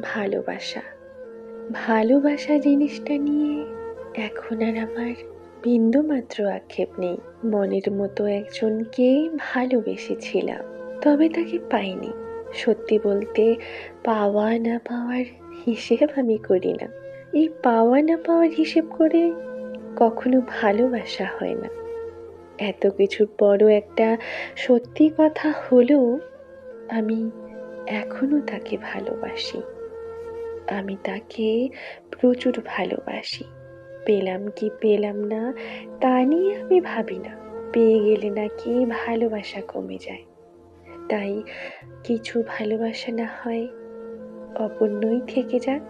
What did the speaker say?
ভালোবাসা। ভালোবাসা জিনিসটা নিয়ে এখন আর আমার বিন্দুমাত্র আক্ষেপ নেই। মনের মতো একজনকে ভালোবেসেছিলাম, তবে তাকে পাইনি। সত্যি বলতে, পাওয়া না পাওয়ার হিসেব আমি করি না। এই পাওয়া না পাওয়ার হিসেব করে কখনো ভালোবাসা হয় না। এত কিছুর পরও একটা সত্যি কথা হলো, আমি এখনো তাকে ভালোবাসি। আমি তাকে প্রচুর ভালোবাসি। পেলাম কি পেলাম না তা নিয়ে আমি ভাবি না। পেয়ে গেলে নাকি ভালোবাসা কমে যায়। তাই কিছু ভালোবাসা না হয় অপূর্ণই থেকে যাক।